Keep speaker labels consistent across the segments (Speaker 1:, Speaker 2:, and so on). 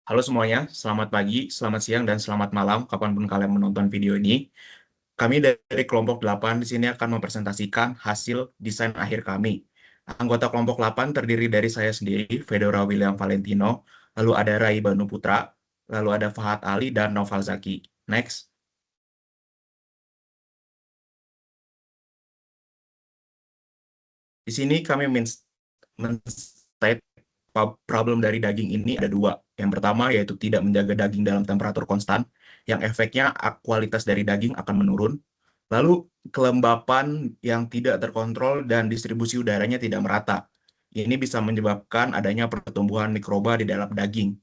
Speaker 1: Halo semuanya, selamat pagi, selamat siang, dan selamat malam kapanpun kalian menonton video ini. Kami dari kelompok 8 di sini akan mempresentasikan hasil desain akhir kami. Anggota kelompok 8 terdiri dari saya sendiri, Fedora William Valentino, lalu ada Rai Banu Putra, lalu ada Fahad Ali, dan Noval Zaki. Next. Di sini kami men-state problem dari daging ini ada dua. Yang pertama yaitu tidak menjaga daging dalam temperatur konstan, yang efeknya kualitas dari daging akan menurun. Lalu kelembapan yang tidak terkontrol dan distribusi udaranya tidak merata. Ini bisa menyebabkan adanya pertumbuhan mikroba di dalam daging.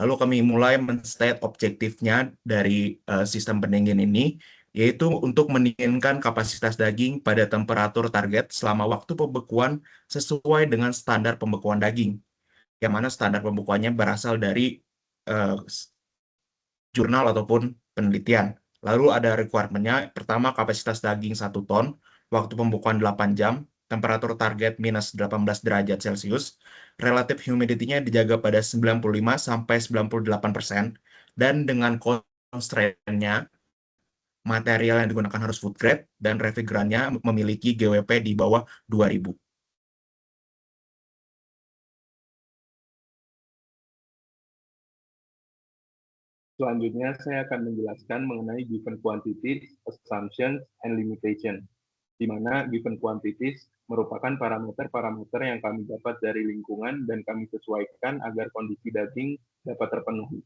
Speaker 1: Lalu kami mulai men-state objektifnya dari sistem pendingin ini, yaitu untuk mendinginkan kapasitas daging pada temperatur target selama waktu pembekuan sesuai dengan standar pembekuan daging, yang mana standar pembekuannya berasal dari eh, jurnal ataupun penelitian. Lalu ada requirement-nya, pertama kapasitas daging 1 ton, waktu pembukuan 8 jam, temperatur target minus 18 derajat Celcius, relative humidity-nya dijaga pada 95-98%, dan dengan constraint-nya, material yang digunakan harus food grade, dan refrigerannya memiliki GWP di bawah 2000.
Speaker 2: Selanjutnya, saya akan menjelaskan mengenai given quantities, assumptions, and limitation, di mana given quantities merupakan parameter-parameter yang kami dapat dari lingkungan dan kami sesuaikan agar kondisi daging dapat terpenuhi.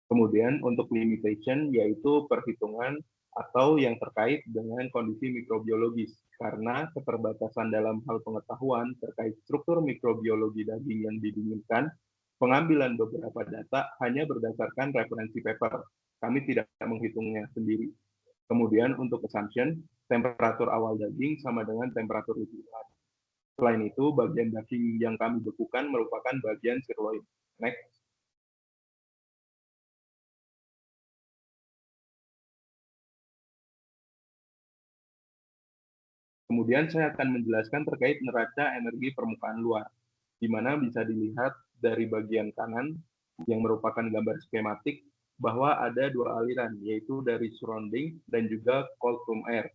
Speaker 2: Kemudian untuk limitation yaitu perhitungan atau yang terkait dengan kondisi mikrobiologis, karena keterbatasan dalam hal pengetahuan terkait struktur mikrobiologi daging yang didinginkan, pengambilan beberapa data hanya berdasarkan referensi paper. Kami tidak menghitungnya sendiri. Kemudian untuk assumption, temperatur awal daging sama dengan temperatur rujukan. Selain itu, bagian daging yang kami bekukan merupakan bagian sirloin. Next. Kemudian saya akan menjelaskan terkait neraca energi permukaan luar, di mana bisa dilihat dari bagian kanan yang merupakan gambar skematik bahwa ada dua aliran, yaitu dari surrounding dan juga cold room air.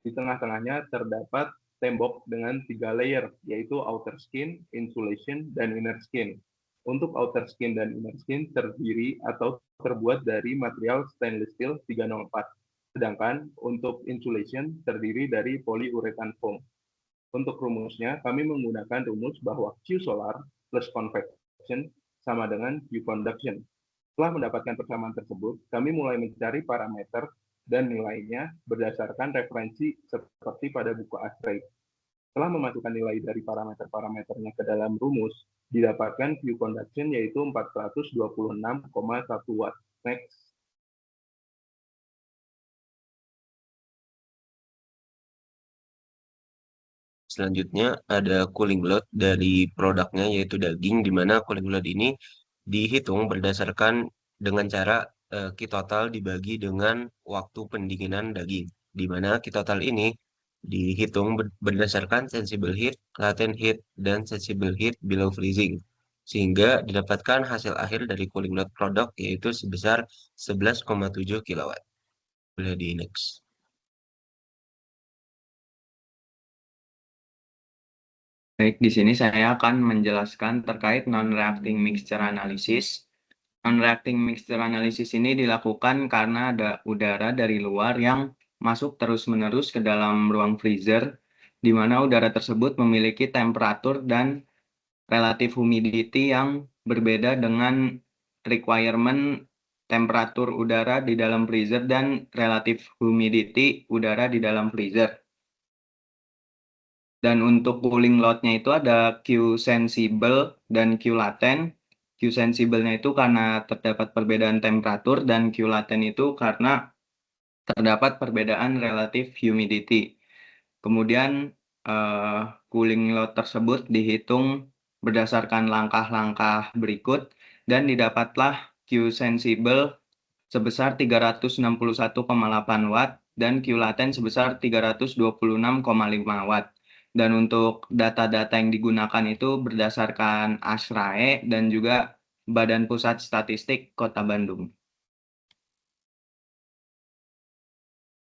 Speaker 2: Di tengah-tengahnya terdapat tembok dengan 3 layer, yaitu outer skin, insulation, dan inner skin. Untuk outer skin dan inner skin terdiri atau terbuat dari material stainless steel 304. Sedangkan untuk insulation terdiri dari polyurethane foam. Untuk rumusnya, kami menggunakan rumus bahwa Q solar plus convection sama dengan Q conduction. Setelah mendapatkan persamaan tersebut, kami mulai mencari parameter dan nilainya berdasarkan referensi seperti pada buku Astray. Setelah memasukkan nilai dari parameter-parameternya ke dalam rumus, didapatkan Q conduction yaitu 426,1 watt. Next.
Speaker 3: Selanjutnya ada cooling load dari produknya yaitu daging, di mana cooling load ini dihitung berdasarkan dengan cara Q total dibagi dengan waktu pendinginan daging, di mana Q total ini dihitung berdasarkan sensible heat, latent heat, dan sensible heat below freezing, sehingga didapatkan hasil akhir dari cooling load produk yaitu sebesar 11,7 kilowatt. Boleh di next.
Speaker 4: Baik, di sini saya akan menjelaskan terkait non-reacting mixture analysis. Non-reacting mixture analysis ini dilakukan karena ada udara dari luar yang masuk terus-menerus ke dalam ruang freezer, di mana udara tersebut memiliki temperatur dan relatif humidity yang berbeda dengan requirement temperatur udara di dalam freezer dan relatif humidity udara di dalam freezer. Dan untuk cooling load-nya itu ada Q sensible dan Q latent. Q sensible-nya itu karena terdapat perbedaan temperatur dan Q latent itu karena terdapat perbedaan relatif humidity. Kemudian cooling load tersebut dihitung berdasarkan langkah-langkah berikut dan didapatlah Q sensible sebesar 361,8 watt dan Q latent sebesar 326,5 watt. Dan untuk data-data yang digunakan itu berdasarkan ASRAE dan juga Badan Pusat Statistik Kota Bandung.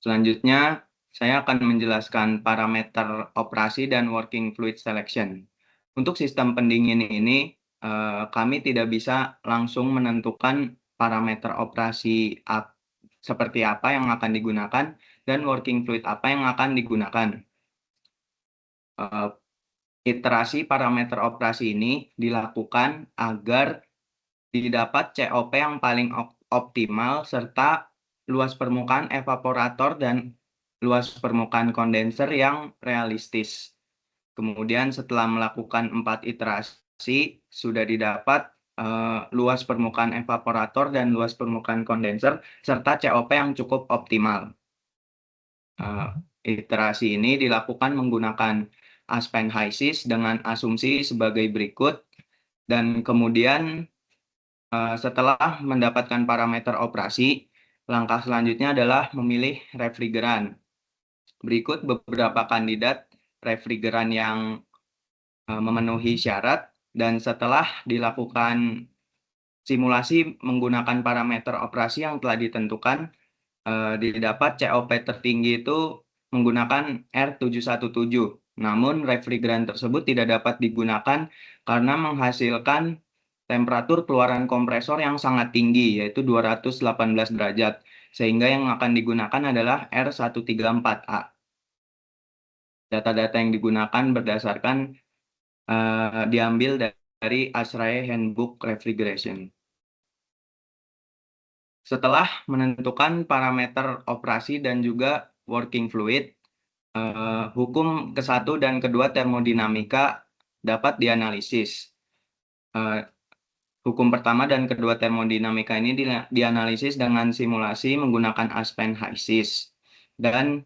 Speaker 4: Selanjutnya, saya akan menjelaskan parameter operasi dan working fluid selection. Untuk sistem pendingin ini, kami tidak bisa langsung menentukan parameter operasi seperti apa yang akan digunakan dan working fluid apa yang akan digunakan. Iterasi parameter operasi ini dilakukan agar didapat COP yang paling optimal serta luas permukaan evaporator dan luas permukaan kondenser yang realistis. Kemudian setelah melakukan 4 iterasi, sudah didapat luas permukaan evaporator dan luas permukaan kondenser serta COP yang cukup optimal. Iterasi ini dilakukan menggunakan Aspen HYSYS dengan asumsi sebagai berikut, dan kemudian setelah mendapatkan parameter operasi, langkah selanjutnya adalah memilih refrigeran. Berikut beberapa kandidat refrigeran yang memenuhi syarat, dan setelah dilakukan simulasi menggunakan parameter operasi yang telah ditentukan, didapat COP tertinggi itu menggunakan R717. Namun refrigeran tersebut tidak dapat digunakan karena menghasilkan temperatur keluaran kompresor yang sangat tinggi, yaitu 218 derajat, sehingga yang akan digunakan adalah R134A. Data-data yang digunakan berdasarkan diambil dari ASHRAE Handbook Refrigeration. Setelah menentukan parameter operasi dan juga working fluid, hukum ke-1 dan kedua termodinamika dapat dianalisis. Hukum pertama dan kedua termodinamika ini dianalisis dengan simulasi menggunakan Aspen HYSYS, dan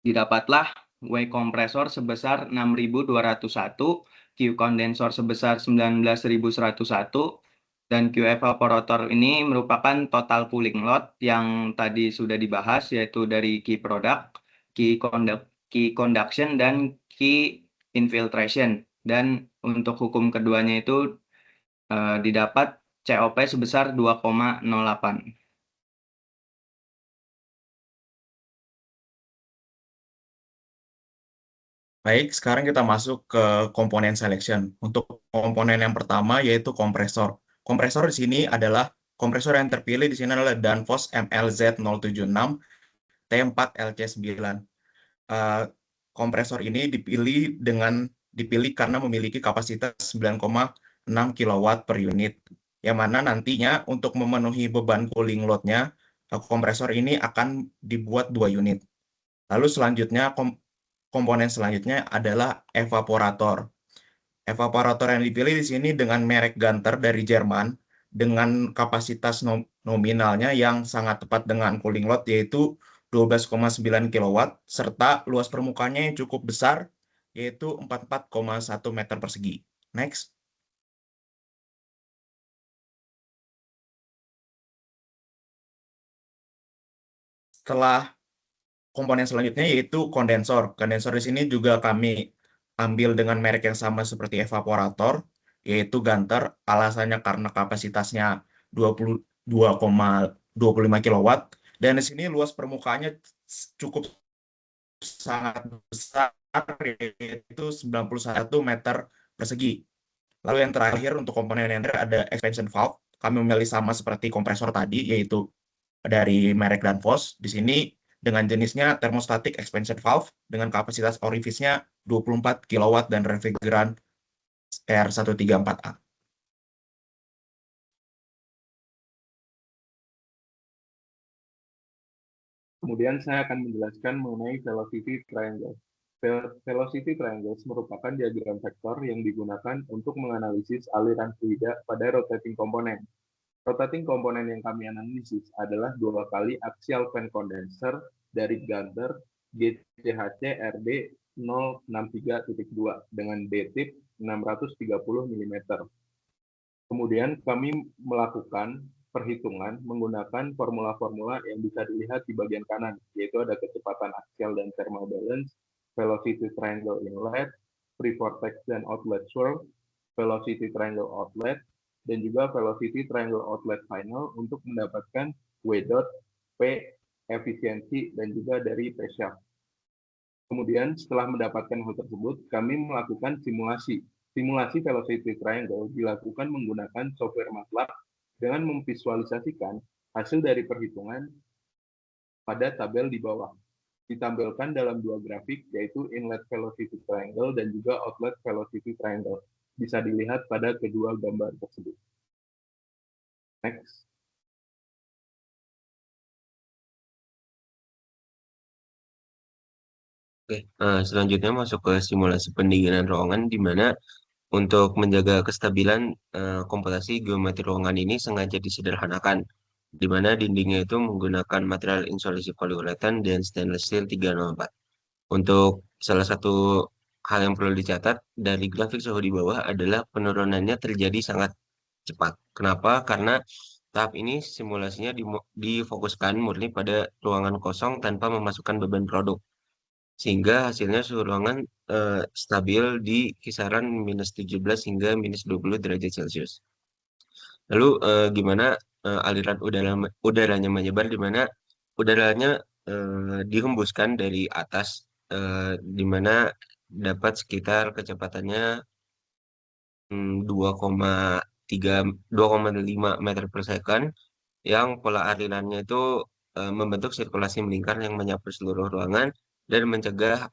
Speaker 4: didapatlah W kompresor sebesar 6.201, Q kondensor sebesar 19.101, dan Q evaporator ini merupakan total cooling load yang tadi sudah dibahas, yaitu dari key product, key conduction, dan key infiltration. Dan untuk hukum keduanya itu didapat COP sebesar 2,08.
Speaker 1: Baik, sekarang kita masuk ke komponen selection. Untuk komponen yang pertama yaitu kompresor. Kompresor di sini adalah kompresor yang terpilih di sini adalah Danfoss MLZ076 T4LC9. Kompresor ini dipilih karena memiliki kapasitas 9,6 kW per unit, yang mana nantinya untuk memenuhi beban cooling load-nya, kompresor ini akan dibuat 2 unit. Lalu selanjutnya komponen selanjutnya adalah evaporator. Evaporator yang dipilih di sini dengan merek Ganter dari Jerman dengan kapasitas nominalnya yang sangat tepat dengan cooling load yaitu 12,9 kW serta luas permukaannya yang cukup besar yaitu 44,1 meter persegi. Next. Setelah komponen selanjutnya yaitu kondensor. Kondensor di sini juga kami ambil dengan merek yang sama seperti evaporator, yaitu Ganter. Alasannya karena kapasitasnya 22,25 kW. Dan di sini luas permukaannya cukup sangat besar, yaitu 91 meter persegi. Lalu yang terakhir untuk komponen yang terakhir ada expansion valve. Kami memilih sama seperti kompresor tadi, yaitu dari merek Danfoss. Di sini dengan jenisnya thermostatic expansion valve dengan kapasitas orifice-nya 24 kW dan refrigeran R134A.
Speaker 2: Kemudian saya akan menjelaskan mengenai velocity triangle. Velocity triangles merupakan diagram vektor yang digunakan untuk menganalisis aliran fluida pada rotating komponen. Rotating komponen yang kami analisis adalah 2 kali axial fan condenser dari Ganter GCHC RD 063.2 dengan D-tip 630 mm. Kemudian kami melakukan perhitungan menggunakan formula-formula yang bisa dilihat di bagian kanan, yaitu ada kecepatan axial dan thermal balance, velocity triangle inlet, free vortex dan outlet swirl, velocity triangle outlet, dan juga velocity triangle outlet final untuk mendapatkan W dot, P, efisiensi, dan juga dari P shaft. Kemudian setelah mendapatkan hal tersebut, kami melakukan simulasi. Simulasi velocity triangle dilakukan menggunakan software MATLAB dengan memvisualisasikan hasil dari perhitungan pada tabel di bawah. Ditampilkan dalam dua grafik, yaitu inlet velocity triangle dan juga outlet velocity triangle. Bisa dilihat pada kedua gambar tersebut. Next.
Speaker 3: Oke, selanjutnya masuk ke simulasi pendinginan ruangan, di mana untuk menjaga kestabilan komputasi geometri ruangan ini sengaja disederhanakan, di mana dindingnya itu menggunakan material insulasi poliuretan dan stainless steel 304. Untuk salah satu hal yang perlu dicatat dari grafik suhu di bawah adalah penurunannya terjadi sangat cepat. Kenapa? Karena tahap ini simulasinya difokuskan murni pada ruangan kosong tanpa memasukkan beban produk, sehingga hasilnya suhu ruangan stabil di kisaran minus 17 hingga minus 20 derajat Celcius. Lalu gimana aliran udaranya menyebar, di mana udaranya dihembuskan dari atas, di mana dapat sekitar kecepatannya 2,5 meter per second, yang pola alirannya itu membentuk sirkulasi melingkar yang menyapu seluruh ruangan dan mencegah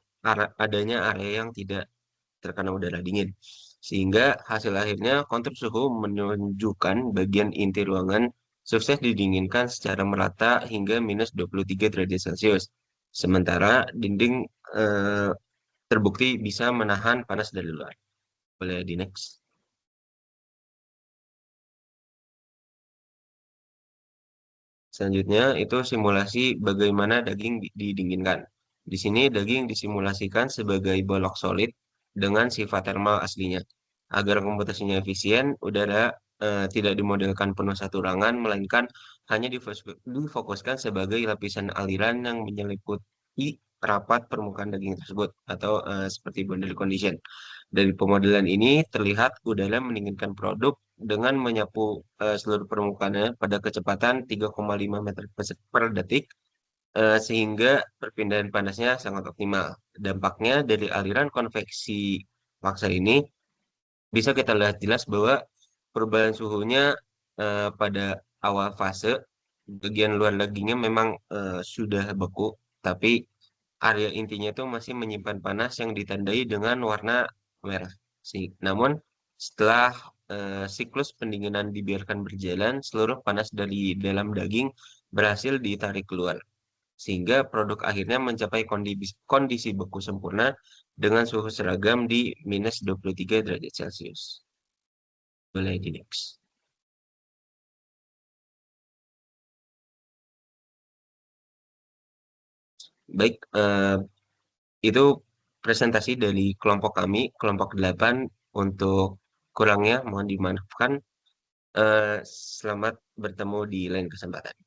Speaker 3: adanya area yang tidak terkena udara dingin. Sehingga hasil akhirnya kontur suhu menunjukkan bagian inti ruangan sukses didinginkan secara merata hingga minus 23 derajat Celcius. Sementara dinding terbukti bisa menahan panas dari luar. Boleh di next. Selanjutnya itu simulasi bagaimana daging didinginkan. Di sini daging disimulasikan sebagai balok solid dengan sifat thermal aslinya. Agar komputasinya efisien, udara tidak dimodelkan penuh satu ruangan, melainkan hanya difokuskan sebagai lapisan aliran yang menyeliputi rapat permukaan daging tersebut, atau seperti boundary condition. Dari pemodelan ini terlihat udara mendinginkan produk dengan menyapu seluruh permukaannya pada kecepatan 3,5 meter per detik, sehingga perpindahan panasnya sangat optimal. Dampaknya dari aliran konveksi paksa ini bisa kita lihat jelas bahwa perubahan suhunya pada awal fase, bagian luar dagingnya memang sudah beku, tapi area intinya itu masih menyimpan panas yang ditandai dengan warna merah. Namun setelah siklus pendinginan dibiarkan berjalan, seluruh panas dari dalam daging berhasil ditarik keluar, sehingga produk akhirnya mencapai kondisi beku sempurna dengan suhu seragam di minus 23 derajat Celcius. Boleh di next. Baik, itu presentasi dari kelompok kami, kelompok 8. Untuk kurangnya mohon dimaafkan. Selamat bertemu di lain kesempatan.